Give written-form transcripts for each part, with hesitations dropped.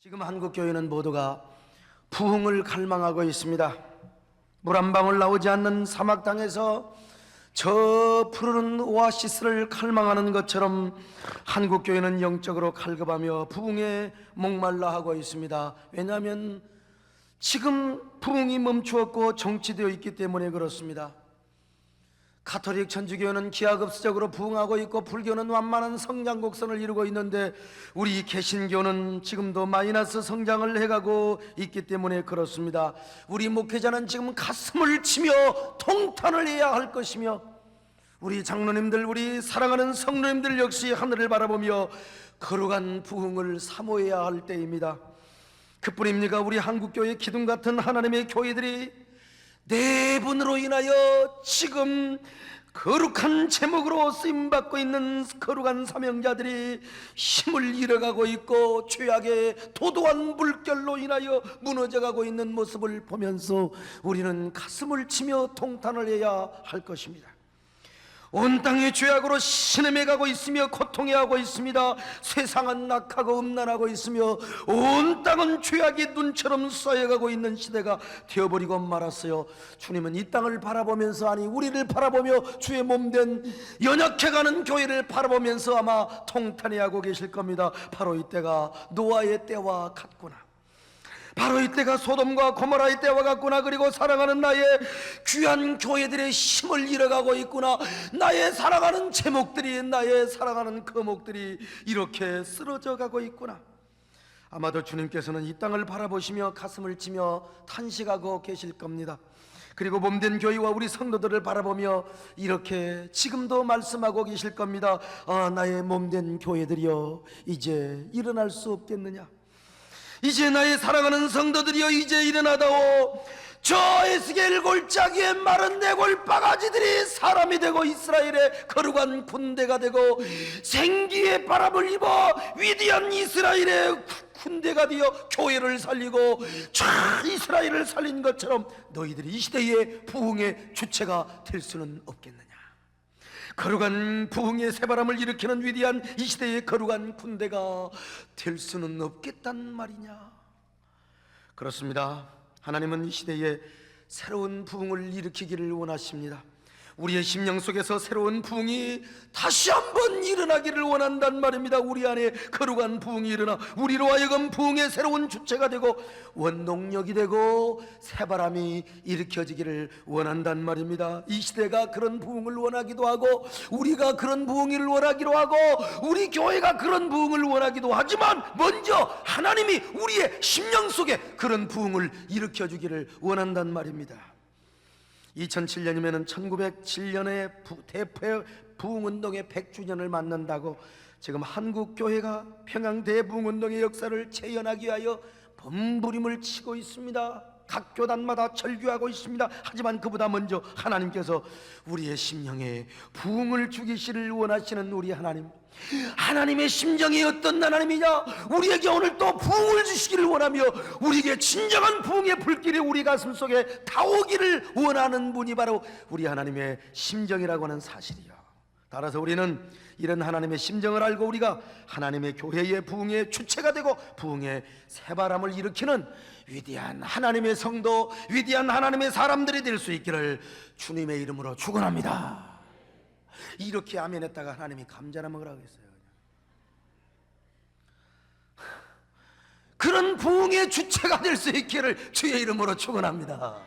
지금 한국교회는 모두가 부흥을 갈망하고 있습니다. 물 한 방울 나오지 않는 사막 땅에서 저 푸르른 오아시스를 갈망하는 것처럼 한국교회는 영적으로 갈급하며 부흥에 목말라 하고 있습니다. 왜냐하면 지금 부흥이 멈추었고 정치되어 있기 때문에 그렇습니다. 가톨릭 천주교는 기하급수적으로 부흥하고 있고 불교는 완만한 성장 곡선을 이루고 있는데 우리 개신교는 지금도 마이너스 성장을 해가고 있기 때문에 그렇습니다. 우리 목회자는 지금 가슴을 치며 통탄을 해야 할 것이며 우리 장로님들, 우리 사랑하는 성도님들 역시 하늘을 바라보며 거룩한 부흥을 사모해야 할 때입니다. 그뿐입니까? 우리 한국교회 기둥 같은 하나님의 교회들이 네 분으로 인하여 지금 거룩한 제목으로 쓰임받고 있는 거룩한 사명자들이 힘을 잃어가고 있고 죄악의 도도한 물결로 인하여 무너져가고 있는 모습을 보면서 우리는 가슴을 치며 통탄을 해야 할 것입니다. 온 땅이 죄악으로 신음해가고 있으며 고통해하고 있습니다. 세상은 악하고 음란하고 있으며 온 땅은 죄악이 눈처럼 쌓여가고 있는 시대가 되어버리고 말았어요. 주님은 이 땅을 바라보면서, 아니 우리를 바라보며 주의 몸된 연약해가는 교회를 바라보면서 아마 통탄해하고 계실 겁니다. 바로 이때가 노아의 때와 같구나, 바로 이때가 소돔과 고모라의 때와 같구나. 그리고 사랑하는 나의 귀한 교회들의 힘을 잃어가고 있구나. 나의 사랑하는 제목들이, 나의 사랑하는 거목들이 이렇게 쓰러져 가고 있구나. 아마도 주님께서는 이 땅을 바라보시며 가슴을 치며 탄식하고 계실 겁니다. 그리고 몸된 교회와 우리 성도들을 바라보며 이렇게 지금도 말씀하고 계실 겁니다. 아, 나의 몸된 교회들이여, 이제 일어날 수 없겠느냐? 이제 나의 사랑하는 성도들이여, 이제 일어나다오. 저 에스겔 골짜기에 마른 내골 바가지들이 사람이 되고 이스라엘의 거룩한 군대가 되고 생기의 바람을 입어 위대한 이스라엘의 군대가 되어 교회를 살리고 저 이스라엘을 살린 것처럼 너희들이 이 시대의 부흥의 주체가 될 수는 없겠느냐? 거룩한 부흥의 새바람을 일으키는 위대한 이 시대의 거룩한 군대가 될 수는 없겠단 말이냐? 그렇습니다. 하나님은 이 시대에 새로운 부흥을 일으키기를 원하십니다. 우리의 심령 속에서 새로운 부흥이 다시 한번 일어나기를 원한단 말입니다. 우리 안에 거룩한 부흥이 일어나 우리로 하여금 부흥의 새로운 주체가 되고 원동력이 되고 새바람이 일으켜지기를 원한단 말입니다. 이 시대가 그런 부흥을 원하기도 하고 우리가 그런 부흥을 원하기도 하고 우리 교회가 그런 부흥을 원하기도 하지만 먼저 하나님이 우리의 심령 속에 그런 부흥을 일으켜주기를 원한단 말입니다. 2007년이면 1907년에 대포 부흥운동의 100주년을 맞는다고 지금 한국교회가 평양 대부흥운동의 역사를 재현하기 위하여 몸부림을 치고 있습니다. 각 교단마다 절규하고 있습니다. 하지만 그보다 먼저 하나님께서 우리의 심령에 부흥을 주기시를 원하시는 우리 하나님, 하나님의 심정이 어떤 하나님이냐? 우리에게 오늘 또 부흥을 주시기를 원하며 우리에게 진정한 부흥의 불길이 우리 가슴 속에 타오기를 원하는 분이 바로 우리 하나님의 심정이라고 하는 사실이요. 따라서 우리는 이런 하나님의 심정을 알고 우리가 하나님의 교회의 부흥의 주체가 되고 부흥의 새바람을 일으키는 위대한 하나님의 성도, 위대한 하나님의 사람들이 될 수 있기를 주님의 이름으로 축원합니다. 이렇게 아멘했다가 하나님이 감자나 먹으라고 했어요. 그런 부흥의 주체가 될 수 있기를 주의 이름으로 축원합니다.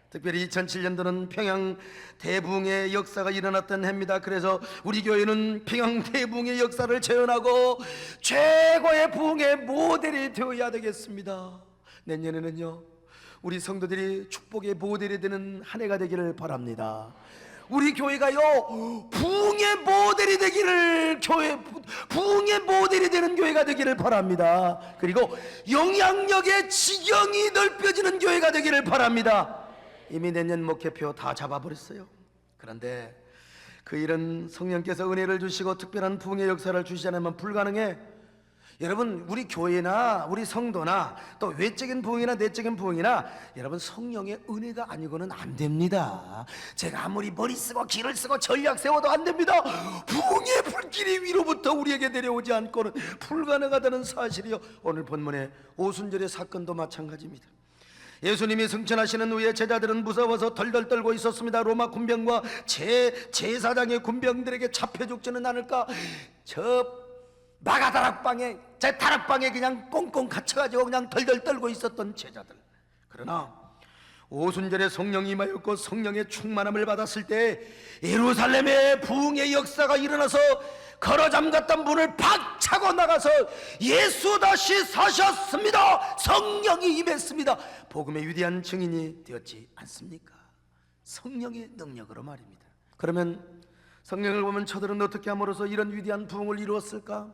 특별히 2007년도는 평양 대부흥의 역사가 일어났던 해입니다. 그래서 우리 교회는 평양 대부흥의 역사를 재현하고 최고의 부흥의 모델이 되어야 되겠습니다. 내년에는요, 우리 성도들이 축복의 모델이 되는 한 해가 되기를 바랍니다. 우리 교회가요, 부흥의 모델이 되기를, 부흥의 모델이 되는 교회가 되기를 바랍니다. 그리고 영향력의 지경이 넓혀지는 교회가 되기를 바랍니다. 이미 내년 목회표 다 잡아버렸어요. 그런데 그 일은 성령께서 은혜를 주시고 특별한 부흥의 역사를 주시지 않으면 불가능해. 여러분, 우리 교회나 우리 성도나 또 외적인 부흥이나 내적인 부흥이나 여러분 성령의 은혜가 아니고는 안 됩니다. 제가 아무리 머리 쓰고 길을 쓰고 전략 세워도 안 됩니다. 부흥의 불길이 위로부터 우리에게 내려오지 않고는 불가능하다는 사실이요. 오늘 본문의 오순절의 사건도 마찬가지입니다. 예수님이 승천하시는 후에 제자들은 무서워서 덜덜 떨고 있었습니다. 로마 군병과 제사장의 군병들에게 잡혀 죽지는 않을까, 저 마가다락방에, 제 다락방에 그냥 꽁꽁 갇혀가지고 그냥 덜덜 떨고 있었던 제자들. 그러나 오순절에 성령이 임하였고 성령의 충만함을 받았을 때 예루살렘의 부흥의 역사가 일어나서 걸어 잠갔던 문을 박차고 나가서 예수 다시 사셨습니다. 성령이 임했습니다. 복음의 위대한 증인이 되었지 않습니까? 성령의 능력으로 말입니다. 그러면 성령을 보면 저들은 어떻게 함으로써 이런 위대한 부흥을 이루었을까?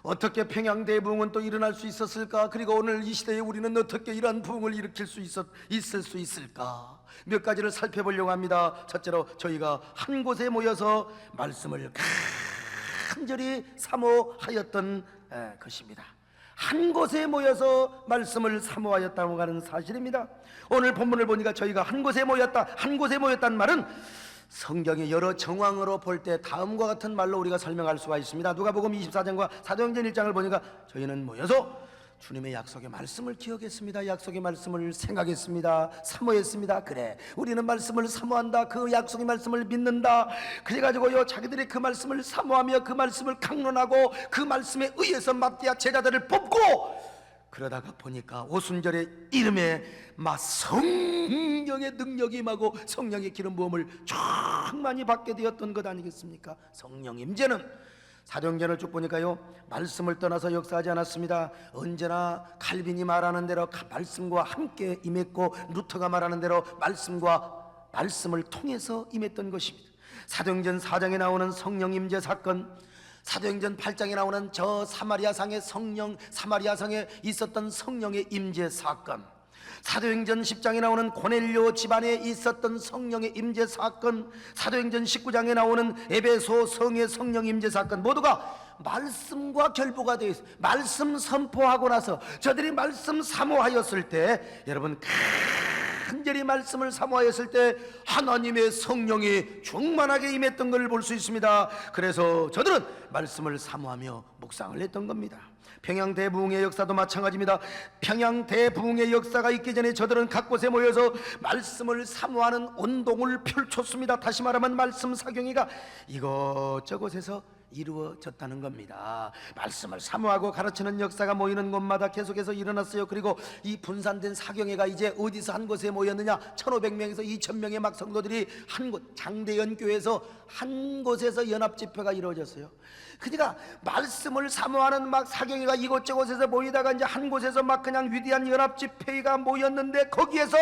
어떻게 평양 대부흥은 또 일어날 수 있었을까? 그리고 오늘 이 시대에 우리는 어떻게 이러한 부흥을 일으킬 수 있을 수 있을까? 몇 가지를 살펴보려고 합니다. 첫째로 저희가 한 곳에 모여서 말씀을 간절히 사모하였던 것입니다. 한 곳에 모여서 말씀을 사모하였다고 하는 사실입니다. 오늘 본문을 보니까 저희가 한 곳에 모였다, 한 곳에 모였다는 말은 성경의 여러 정황으로 볼 때 다음과 같은 말로 우리가 설명할 수가 있습니다. 누가복음 24장과 사도행전 1장을 보니까 저희는 모여서 주님의 약속의 말씀을 기억했습니다. 약속의 말씀을 생각했습니다. 사모했습니다. 그래, 우리는 말씀을 사모한다. 그 약속의 말씀을 믿는다. 그래가지고요, 자기들이 그 말씀을 사모하며 그 말씀을 강론하고 그 말씀에 의해서 맞대야 제자들을 뽑고, 그러다가 보니까 오순절의 이름에 막 성령의 능력이 임하고 성령의 기름 부음을 충만히 받게 되었던 것 아니겠습니까? 성령 임재는 사도행전을 쭉 보니까요, 말씀을 떠나서 역사하지 않았습니다. 언제나 칼빈이 말하는 대로 말씀과 함께 임했고, 루터가 말하는 대로 말씀을 통해서 임했던 것입니다. 사도행전 4장에 나오는 성령 임재 사건, 사도행전 8장에 나오는 저 사마리아성에 있었던 성령의 임재 사건, 사도행전 10장에 나오는 고넬료 집안에 있었던 성령의 임재 사건, 사도행전 19장에 나오는 에베소 성의 성령 임재 사건, 모두가 말씀과 결부가 되어 있어요. 말씀 선포하고 나서 저들이 말씀 사모하였을 때, 여러분 간절히 말씀을 사모하였을 때 하나님의 성령이 충만하게 임했던 것을 볼 수 있습니다. 그래서 저들은 말씀을 사모하며 묵상을 했던 겁니다. 평양 대부흥의 역사도 마찬가지입니다. 평양 대부흥의 역사가 있기 전에 저들은 각 곳에 모여서 말씀을 사모하는 운동을 펼쳤습니다. 다시 말하면 말씀 사경회가 이곳저곳에서 이루어졌다는 겁니다. 말씀을 사모하고 가르치는 역사가 모이는 곳마다 계속해서 일어났어요. 그리고 이 분산된 사경회가 이제 어디서 한 곳에 모였느냐? 1500명에서 2000명의 막 성도들이 한 곳, 장대연 교회에서 한 곳에서 연합 집회가 이루어졌어요. 그러니까 말씀을 사모하는 막 사경회가 이곳저곳에서 모이다가 이제 한 곳에서 막 그냥 위대한 연합 집회가 모였는데, 거기에서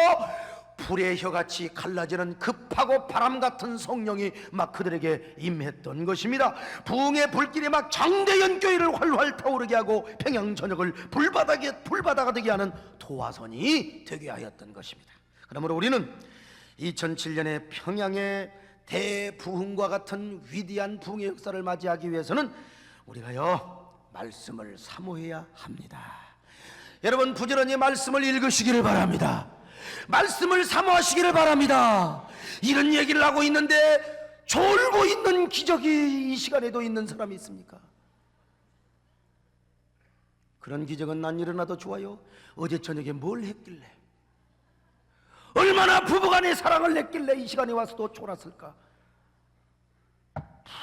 불의 혀같이 갈라지는 급하고 바람 같은 성령이 막 그들에게 임했던 것입니다. 부흥의 불길이 막 장대연 교회를 활활 타오르게 하고 평양 전역을 불바다가 되게 하는 도화선이 되게 하였던 것입니다. 그러므로 우리는 2007년에 평양의 대부흥과 같은 위대한 부흥의 역사를 맞이하기 위해서는 우리가요, 말씀을 사모해야 합니다. 여러분, 부지런히 말씀을 읽으시기를 바랍니다. 말씀을 사모하시기를 바랍니다. 이런 얘기를 하고 있는데 졸고 있는 기적이 이 시간에도 있는 사람이 있습니까? 그런 기적은 난 일어나도 좋아요. 어제 저녁에 뭘 했길래, 얼마나 부부간의 사랑을 냈길래 이 시간에 와서도 졸았을까?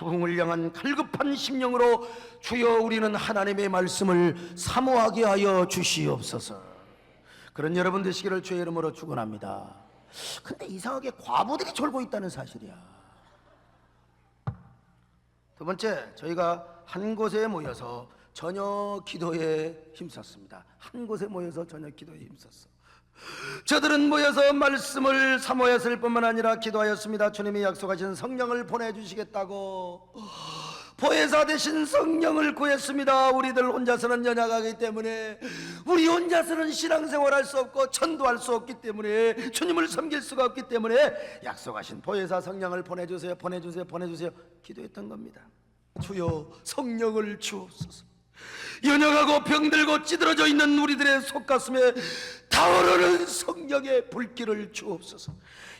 부흥을 향한 갈급한 심령으로 주여 우리는 하나님의 말씀을 사모하게 하여 주시옵소서. 그런 여러분 되시기를 주의 이름으로 축원합니다. 근데 이상하게 과부들이 졸고 있다는 사실이야. 두 번째, 저희가 한 곳에 모여서 저녁 기도에 힘썼습니다. 한 곳에 모여서 저녁 기도에 힘썼어. 저들은 모여서 말씀을 사모했을 뿐만 아니라 기도하였습니다. 주님이 약속하신 성령을 보내주시겠다고 보혜사 되신 성령을 구했습니다. 우리들 혼자서는 연약하기 때문에, 우리 혼자서는 신앙생활 할 수 없고 전도할 수 없기 때문에, 주님을 섬길 수가 없기 때문에 약속하신 보혜사 성령을 보내주세요, 보내주세요, 보내주세요 기도했던 겁니다. 주여 성령을 주옵소서. 연약하고 병들고 찌들어져 있는 우리들의 속가슴에 타오르는 성령의 불길을 주옵소서.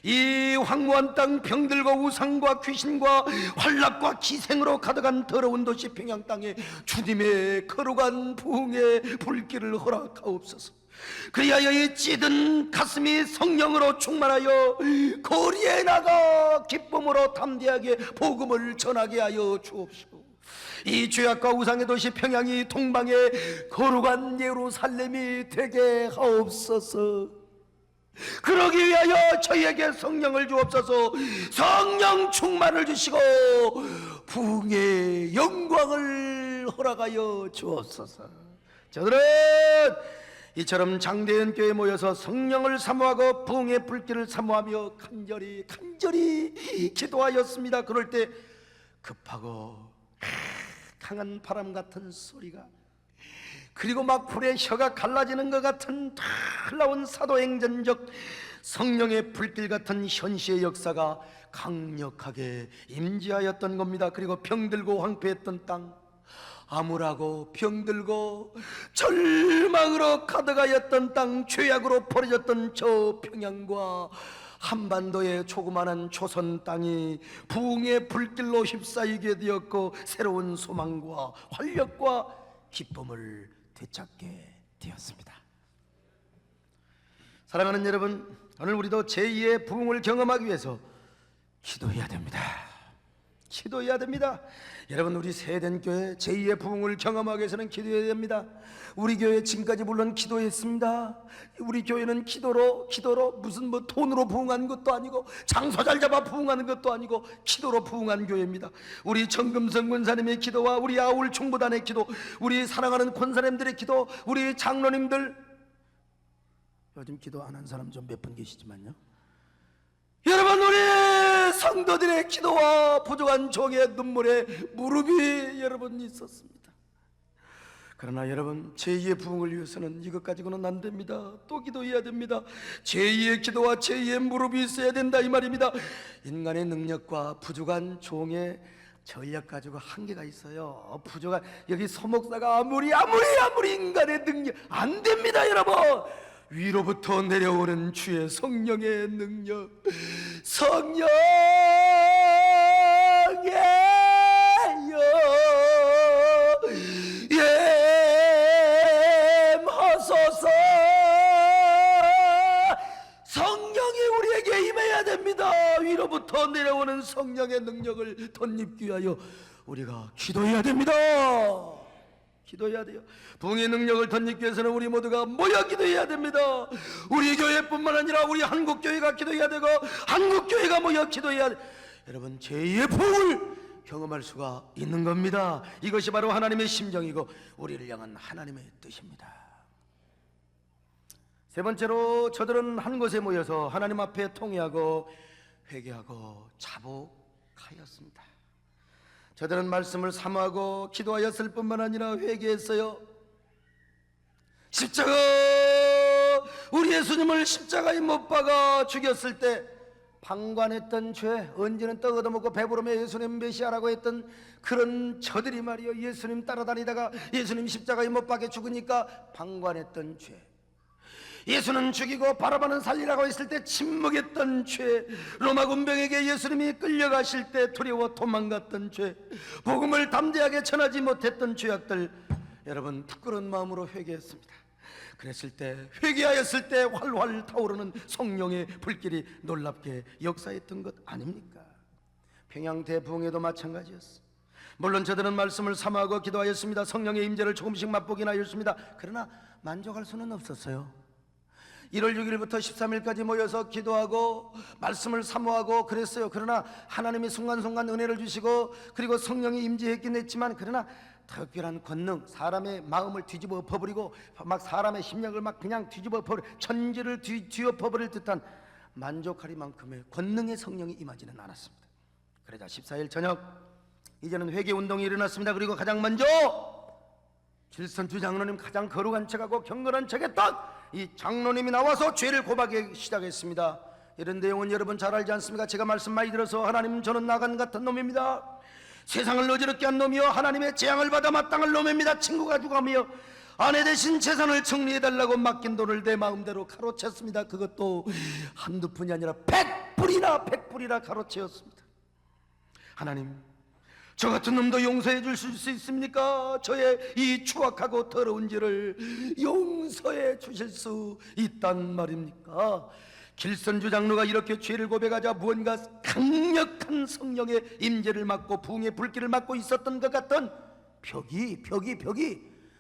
이 황무한 땅, 병들고 우상과 귀신과 환락과 기생으로 가득한 더러운 도시 평양 땅에 주님의 거룩한 부흥의 불길을 허락하옵소서. 그리하여 이 찌든 가슴이 성령으로 충만하여 거리에 나가 기쁨으로 담대하게 복음을 전하게 하여 주옵시고, 이 죄악과 우상의 도시 평양이 동방의 거룩한 예루살렘이 되게 하옵소서. 그러기 위하여 저희에게 성령을 주옵소서. 성령 충만을 주시고 부흥의 영광을 허락하여 주옵소서. 저들은 이처럼 장대현 교회에 모여서 성령을 사모하고 부흥의 불길을 사모하며 간절히 기도하였습니다. 그럴 때 급하고 강한 바람 같은 소리가, 그리고 막 불의 혀가 갈라지는 것 같은 놀라운 사도행전적 성령의 불길 같은 현시의 역사가 강력하게 임재하였던 겁니다. 그리고 병들고 황폐했던 땅, 암울하고 병들고 절망으로 가득하였던 땅, 죄악으로 버려졌던 저 평양과 한반도의 조그마한 조선 땅이 부흥의 불길로 휩싸이게 되었고, 새로운 소망과 활력과 기쁨을 되찾게 되었습니다. 사랑하는 여러분, 오늘 우리도 제2의 부흥을 경험하기 위해서 기도해야 됩니다. 기도해야 됩니다. 여러분, 우리 세덴교회 제2의 부흥을 경험하기 위해서는 기도해야 됩니다. 우리 교회 지금까지 물론 기도했습니다. 우리 교회는 기도로 무슨 돈으로 부흥한 것도 아니고 장소 잘 잡아 부흥하는 것도 아니고 기도로 부흥한 교회입니다. 우리 정금성 권사님의 기도와 우리 아울 총무단의 기도, 우리 사랑하는 권사님들의 기도, 우리 장로님들, 요즘 기도 안 한 사람 좀 몇 분 계시지만요, 여러분, 우리 성도들의 기도와 부족한 종의 눈물에 무릎이 여러분 있었습니다. 그러나 여러분, 제2의 부흥을 위해서는 이것 가지고는 안 됩니다. 또 기도해야 됩니다. 제2의 기도와 제2의 무릎이 있어야 된다, 이 말입니다. 인간의 능력과 부족한 종의 전력 가지고 한계가 있어요. 부족한, 여기 소목사가 아무리 인간의 능력 안 됩니다. 여러분, 위로부터 내려오는 주의 성령의 능력, 성령이여 임하소서. 성령이 우리에게 임해야 됩니다. 위로부터 내려오는 성령의 능력을 덧입기 위하여 우리가 기도해야 됩니다. 기도해야 돼요. 부흥의 능력을 덧입기 위해서는 우리 모두가 모여 기도해야 됩니다. 우리 교회뿐만 아니라 우리 한국교회가 기도해야 되고 한국교회가 모여 기도해야 돼. 여러분, 제2의 부흥을 경험할 수가 있는 겁니다. 이것이 바로 하나님의 심정이고 우리를 향한 하나님의 뜻입니다. 세 번째로, 저들은 한 곳에 모여서 하나님 앞에 통회하고 회개하고 자복하였습니다. 저들은 말씀을 사모하고 기도하였을 뿐만 아니라 회개했어요. 십자가, 우리 예수님을 십자가에 못 박아 죽였을 때 방관했던 죄, 언제는 떡 얻어먹고 배부르며 예수님 메시아라고 했던 그런 저들이 말이요, 예수님 따라다니다가 예수님 십자가에 못 박혀 죽으니까 방관했던 죄, 예수는 죽이고 바라바는 살리라고 했을 때 침묵했던 죄, 로마 군병에게 예수님이 끌려가실 때 두려워 도망갔던 죄, 복음을 담대하게 전하지 못했던 죄악들, 여러분 부끄러운 마음으로 회개했습니다. 그랬을 때, 회개하였을 때 활활 타오르는 성령의 불길이 놀랍게 역사했던 것 아닙니까? 평양 대부흥에도 마찬가지였어. 물론 저들은 말씀을 사모하고 기도하였습니다. 성령의 임재를 조금씩 맛보긴 하였습니다. 그러나 만족할 수는 없었어요. 1월 6일부터 13일까지 모여서 기도하고 말씀을 사모하고 그랬어요. 그러나 하나님이 순간순간 은혜를 주시고 그리고 성령이 임재했긴 했지만, 그러나 특별한 권능, 사람의 마음을 뒤집어 엎어버리고 막 사람의 심령을 막 그냥 뒤집어 엎어버려 천지를 뒤엎어버릴 듯한 만족하리만큼의 권능의 성령이 임하지는 않았습니다. 그러자 14일 저녁, 이제는 회개운동이 일어났습니다. 그리고 가장 먼저 길선주 장로님, 가장 거룩한 척하고 경건한 척했던 이 장로님이 나와서 죄를 고백하기 시작했습니다. 이런 내용은 여러분 잘 알지 않습니까? 제가 말씀 많이 들어서, 하나님, 저는 나간 같은 놈입니다. 세상을 어지럽게 한 놈이여 하나님의 재앙을 받아 마땅할 놈입니다. 친구가 죽어가며 아내 대신 재산을 정리해달라고 맡긴 돈을 내 마음대로 가로챘습니다. 그것도 한두 푼이 아니라 100불이나 가로채었습니다. 하나님, 저 같은 놈도 용서해 주실 수 있습니까? 저의 이 추악하고 더러운 죄를 용서해 주실 수 있단 말입니까? 길선주 장로가 이렇게 죄를 고백하자 무언가 강력한 성령의 임재를 맡고 부흥의 불길을 맡고 있었던 것 같던 벽이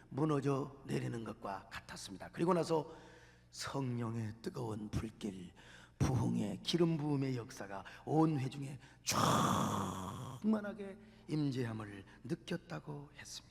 무너져 내리는 것과 같았습니다. 그리고 나서 성령의 뜨거운 불길, 부흥의 기름 부음의 역사가 온 회중에 충만하게 임재함을 느꼈다고 했습니다.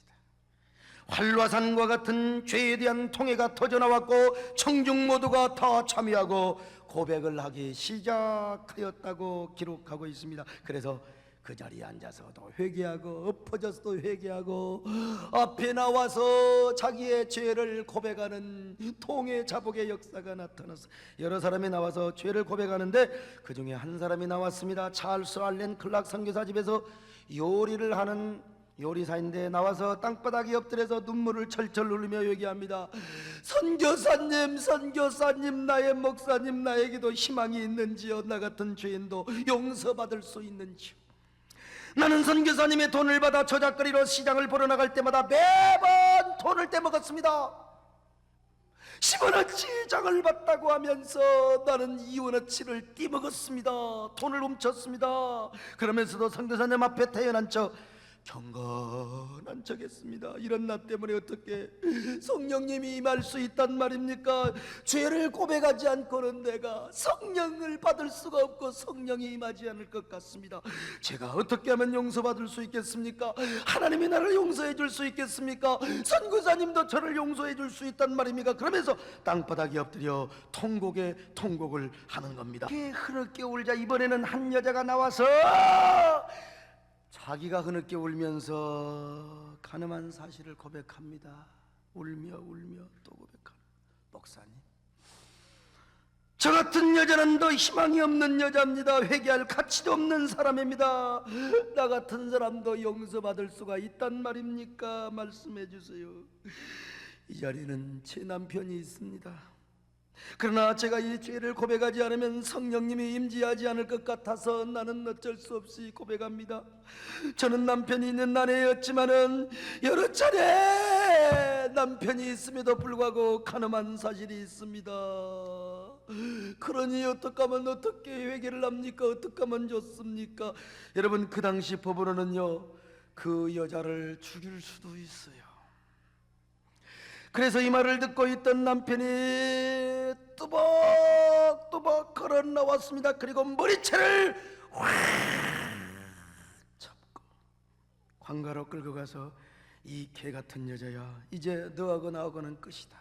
활화산과 같은 죄에 대한 통해가 터져나왔고 청중 모두가 다 참여하고 고백을 하기 시작하였다고 기록하고 있습니다. 그래서 그 자리에 앉아서도 회개하고 엎어져서도 회개하고 앞에 나와서 자기의 죄를 고백하는 통해 자복의 역사가 나타나서 여러 사람이 나와서 죄를 고백하는데 그 중에 한 사람이 나왔습니다. 찰스 알렌 클락 선교사 집에서 요리를 하는 요리사인데 나와서 땅바닥에 엎드려서 눈물을 철철 흘리며 얘기합니다. 선교사님, 나의 목사님, 나에게도 희망이 있는지요? 나 같은 죄인도 용서받을 수 있는지요? 나는 선교사님의 돈을 받아 저작거리로 시장을 보러 나갈 때마다 매번 돈을 떼먹었습니다. 10원어치 장을 받다고 하면서 나는 2원어치를 떼먹었습니다. 돈을 훔쳤습니다. 그러면서도 선교사님 앞에 태어난 척 경건한 척했습니다. 이런 나 때문에 어떻게 성령님이 임할 수 있단 말입니까? 죄를 고백하지 않고는 내가 성령을 받을 수가 없고 성령이 임하지 않을 것 같습니다. 제가 어떻게 하면 용서받을 수 있겠습니까? 하나님이 나를 용서해 줄 수 있겠습니까? 선교사님도 저를 용서해 줄 수 있단 말입니까? 그러면서 땅바닥에 엎드려 통곡을 하는 겁니다. 흐느껴 울자 이번에는 한 여자가 나와서 자기가 흐느껴 울면서 가늠한 사실을 고백합니다. 울며 또 고백하는 목사님, 저 같은 여자는 더 희망이 없는 여자입니다. 회개할 가치도 없는 사람입니다. 나 같은 사람도 용서받을 수가 있단 말입니까? 말씀해 주세요. 이 자리에는 제 남편이 있습니다. 그러나 제가 이 죄를 고백하지 않으면 성령님이 임재하지 않을 것 같아서 나는 어쩔 수 없이 고백합니다. 저는 남편이 있는 아내였지만은 여러 차례 남편이 있음에도 불구하고 가늠한 사실이 있습니다. 그러니 어떻게 회개를 합니까? 어떻게 하면 좋습니까? 여러분, 그 당시 법으로는요, 그 여자를 죽일 수도 있어요. 그래서 이 말을 듣고 있던 남편이 뚜벅뚜벅 걸어 나왔습니다. 그리고 머리채를 확 잡고 관가로 끌고 가서 이 개 같은 여자야, 이제 너하고 나하고는 끝이다,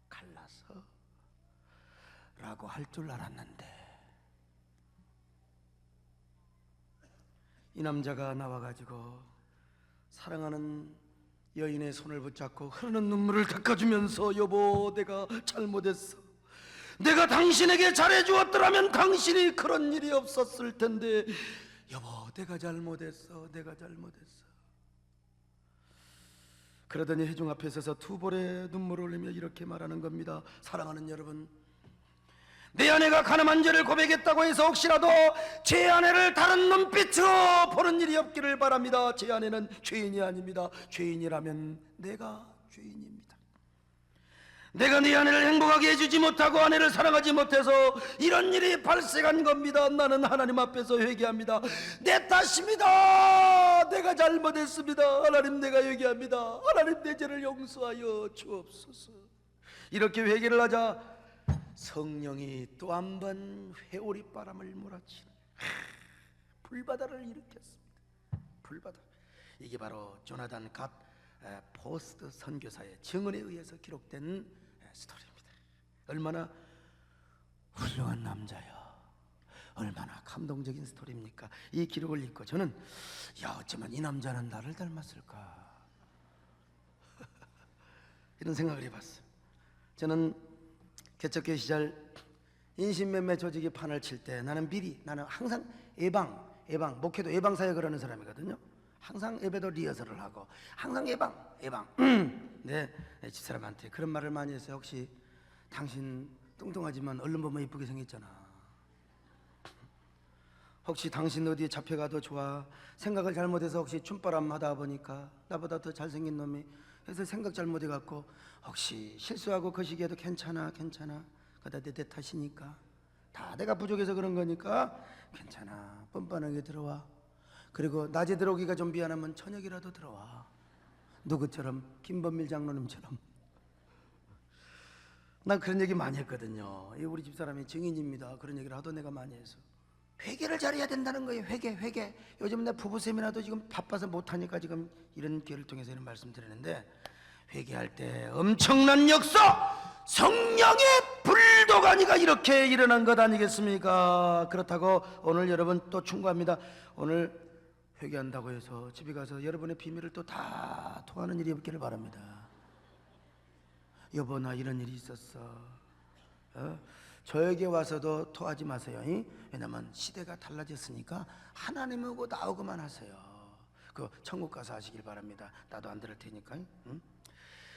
갈라서 라고 할 줄 알았는데 이 남자가 나와가지고 사랑하는 여인의 손을 붙잡고 흐르는 눈물을 닦아주면서 여보, 내가 잘못했어. 내가 당신에게 잘해주었더라면 당신이 그런 일이 없었을 텐데 여보, 내가 잘못했어. 그러더니 회중 앞에 서서 두 볼의 눈물을 흘리며 이렇게 말하는 겁니다. 사랑하는 여러분, 내 아내가 가늠한 죄를 고백했다고 해서 혹시라도 제 아내를 다른 눈빛으로 보는 일이 없기를 바랍니다. 제 아내는 죄인이 아닙니다. 죄인이라면 내가 죄인입니다. 내가 네 아내를 행복하게 해주지 못하고 아내를 사랑하지 못해서 이런 일이 발생한 겁니다. 나는 하나님 앞에서 회개합니다. 내 탓입니다. 내가 잘못했습니다. 하나님, 내가 회개합니다. 하나님, 내 죄를 용서하여 주옵소서. 이렇게 회개를 하자 성령이 또 한 번 회오리 바람을 몰아치는 불바다를 일으켰습니다. 불바다. 이게 바로 조나단 갓 포스트 선교사의 증언에 의해서 기록된 스토리입니다. 얼마나 훌륭한 남자요, 얼마나 감동적인 스토리입니까? 이 기록을 읽고 저는 어쩌면 이 남자는 나를 닮았을까 이런 생각을 해봤어요. 저는 개척교회 시절 인신매매 조직이 판을 칠 때 나는 항상 목회도 예방사역 그러는 사람이거든요. 항상 예배도 리허설을 하고 항상 예방 네, 집사람한테 그런 말을 많이 했어요. 혹시 당신 뚱뚱하지만 얼른 보면 이쁘게 생겼잖아. 혹시 당신 어디에 잡혀가도 좋아. 생각을 잘못해서 혹시 춤바람 하다 보니까 나보다 더 잘생긴 놈이 해서 생각 잘못해갖고 혹시 실수하고 거시기해도 괜찮아. 그다 내 탓이니까 다 내가 부족해서 그런 거니까 괜찮아. 뻔뻔하게 들어와. 그리고 낮에 들어오기가 좀 미안하면 저녁이라도 들어와. 누구처럼? 김범밀 장로님처럼. 난 그런 얘기 많이 했거든요. 우리 집사람이 증인입니다. 그런 얘기를 하도 내가 많이 해서 회개를 잘해야 된다는 거예요. 회개. 요즘 내 부부 세미나도 지금 바빠서 못하니까 지금 이런 기회를 통해서 이런 말씀 드리는데, 회개할 때 엄청난 역사, 성령의 불도가니가 이렇게 일어난 것 아니겠습니까? 그렇다고 오늘 여러분 또 충고합니다. 오늘 회개한다고 해서 집에 가서 여러분의 비밀을 또 다 통하는 일이 없기를 바랍니다. 여보, 나 이런 일이 있었어. 저에게 와서도 토하지 마세요. 왜냐면 시대가 달라졌으니까 하나님하고 나오고만 하세요. 그 천국 가서 하시길 바랍니다. 나도 안 들을 테니까.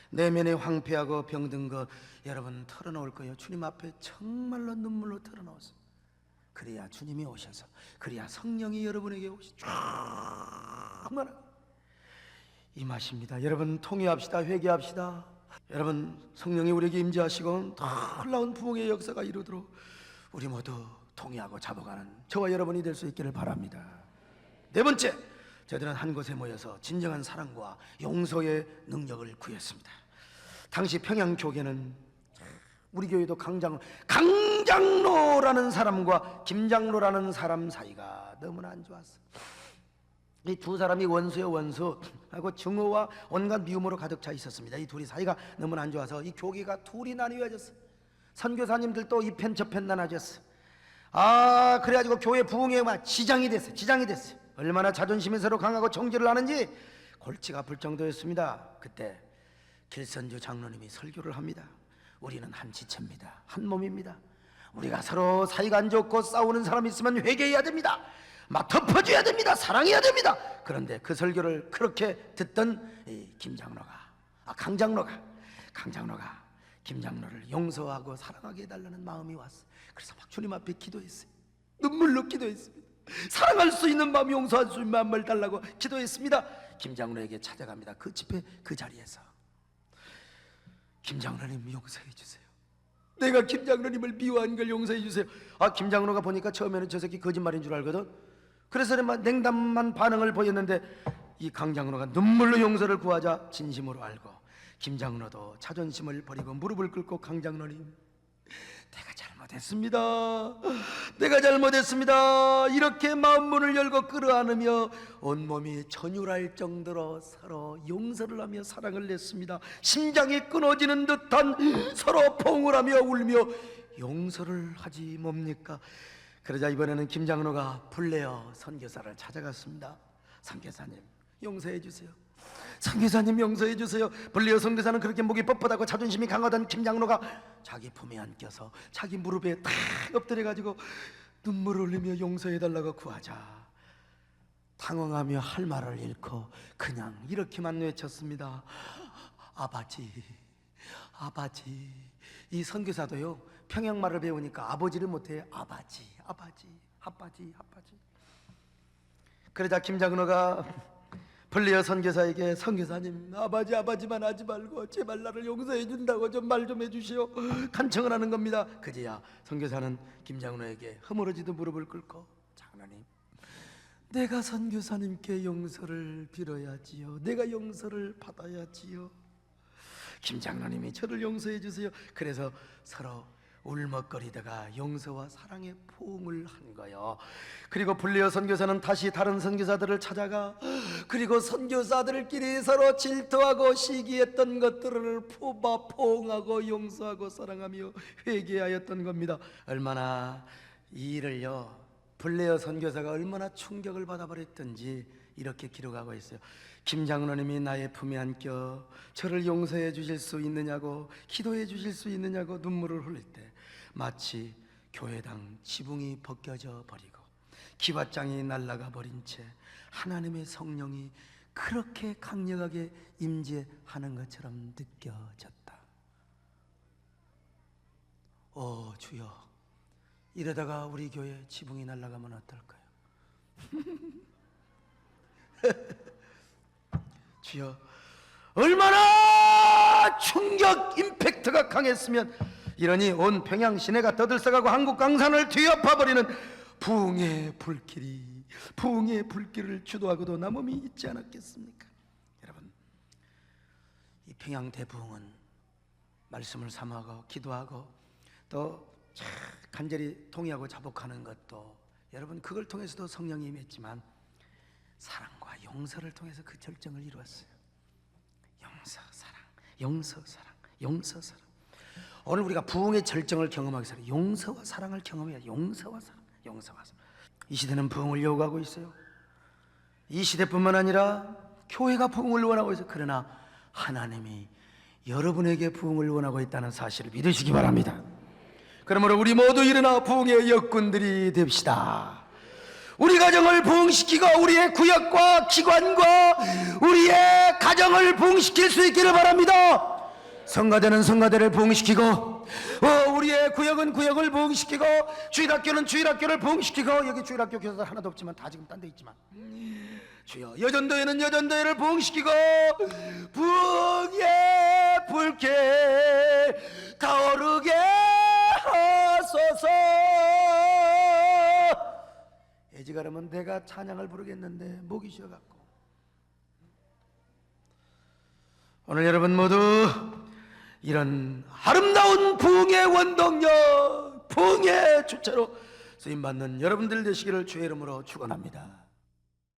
내면에 황폐하고 병든 것 여러분 털어놓을 거예요. 주님 앞에 정말로 눈물로 털어놓았어요. 그래야 주님이 오셔서, 그래야 성령이 여러분에게 정말 임하십니다. 여러분 통회합시다. 회개합시다. 여러분 성령이 우리에게 임재하시고 놀라운 부흥의 역사가 이루도록 우리 모두 통회하고 잡아가는 저와 여러분이 될 수 있기를 바랍니다. 네 번째, 저희들은 한 곳에 모여서 진정한 사랑과 용서의 능력을 구했습니다. 당시 평양교계는 우리 교회도 강장로라는 사람과 김장로라는 사람 사이가 너무나 안 좋았어. 이 두 사람이 원수요, 원수 하고 증오와 온갖 미움으로 가득 차 있었습니다. 이 둘이 사이가 너무나 안 좋아서 이 교계가 둘이 나뉘어졌어. 선교사님들도 이 편 저 편 나눠졌어. 그래가지고 교회 부흥에 지장이 됐어. 얼마나 자존심이 서로 강하고 정죄를 하는지 골치가 아플 정도였습니다. 그때 길선주 장로님이 설교를 합니다. 우리는 한 지체입니다. 한 몸입니다. 우리가 서로 사이가 안 좋고 싸우는 사람이 있으면 회개해야 됩니다. 막 덮어줘야 됩니다. 사랑해야 됩니다. 그런데 그 설교를 그렇게 듣던 이 강장로가 김장로를 용서하고 사랑하게 해달라는 마음이 왔어. 그래서 막 주님 앞에 기도했어요. 눈물로 기도했습니다. 사랑할 수 있는 마음, 용서할 수 있는 마음을 달라고 기도했습니다. 김장로에게 찾아갑니다. 그 집회 그 자리에서 김장로님 용서해 주세요. 내가 김장로님을 미워한 걸 용서해 주세요. 김장로가 보니까 처음에는 저 새끼 거짓말인 줄 알거든. 그래서 냉담한 반응을 보였는데 이 강장로가 눈물로 용서를 구하자 진심으로 알고 김장로도 자존심을 버리고 무릎을 꿇고 강장로님, 내가 잘못했습니다. 이렇게 마음문을 열고 끌어안으며 온몸이 전율할 정도로 서로 용서를 하며 사랑을 냈습니다. 심장이 끊어지는 듯한 서로 포옹을 하며 울며 용서를 하지 뭡니까? 그러자 이번에는 김장로가 불레어 선교사를 찾아갔습니다. 선교사님 용서해 주세요. 선교사님 용서해 주세요. 불레어 선교사는 그렇게 목이 뻣뻣하고 자존심이 강하던 김장로가 자기 품에 안겨서 자기 무릎에 탁 엎드려가지고 눈물을 흘리며 용서해 달라고 구하자 당황하며 할 말을 잃고 그냥 이렇게만 외쳤습니다. 아버지. 이 선교사도요 평양말을 배우니까 아버지를 못해 아버지. 그러자 김장로가 불레어 선교사에게 선교사님 아버지만 하지 말고 제발 나를 용서해 준다고 좀 말 좀 해주시오 간청을 하는 겁니다. 그제야 선교사는 김장로에게 허물어지도 무릎을 꿇고 장로님, 내가 선교사님께 용서를 빌어야지요. 내가 용서를 받아야지요. 김장로님이 저를 용서해 주세요. 그래서 서로 울먹거리다가 용서와 사랑의 포옹을 한 거예요. 그리고 불레어 선교사는 다시 다른 선교사들을 찾아가 그리고 선교사들끼리 서로 질투하고 시기했던 것들을 포옹하고 용서하고 사랑하며 회개하였던 겁니다. 얼마나 이 일을요 불레어 선교사가 얼마나 충격을 받아버렸던지 이렇게 기록하고 있어요. 김장로님이 나의 품에 안겨 저를 용서해 주실 수 있느냐고 기도해 주실 수 있느냐고 눈물을 흘릴 때 마치 교회당 지붕이 벗겨져 버리고 기왓장이 날아가 버린 채 하나님의 성령이 그렇게 강력하게 임재하는 것처럼 느껴졌다. 오 주여, 이러다가 우리 교회 지붕이 날아가면 어떨까요? 주여, 얼마나 충격 임팩트가 강했으면 이러니 온 평양 시내가 떠들썩하고 한국 강산을 뒤엎어버리는 부흥의 불길을 주도하고도 남음이 있지 않았겠습니까? 여러분, 이 평양 대부흥은 말씀을 삼하고 기도하고 또 간절히 통회하고 자복하는 것도, 여러분 그걸 통해서도 성령이 임했지만 사랑과 용서를 통해서 그 결정을 이루었어요. 용서, 사랑, 용서, 사랑, 용서, 사랑. 오늘 우리가 부흥의 절정을 경험하기 위해서 용서와 사랑을 경험해야 돼. 용서와 사랑, 용서와 사랑. 이 시대는 부흥을 요구하고 있어요. 이 시대뿐만 아니라 교회가 부흥을 원하고 있어요. 그러나 하나님이 여러분에게 부흥을 원하고 있다는 사실을 믿으시기 바랍니다. 그러므로 우리 모두 일어나 부흥의 역군들이 됩시다. 우리 가정을 부흥시키고 우리의 구역과 기관과 우리의 가정을 부흥시킬 수 있기를 바랍니다. 성가대는 성가대를 부흥시키고, 우리의 구역은 구역을 부흥시키고, 주일학교는 주일학교를 부흥시키고, 여기 주일학교 교사들 하나도 없지만 다 지금 딴 데 있지만, 주여, 여전도에는 여전도회를 부흥시키고 부흥의 불길 타오르게 하소서. 애지가르면 내가 찬양을 부르겠는데 목이 쉬어갖고, 오늘 여러분 모두 이런 아름다운 부흥의 원동력, 부흥의 주체로 쓰임받는 여러분들 되시기를 주의 이름으로 축원합니다.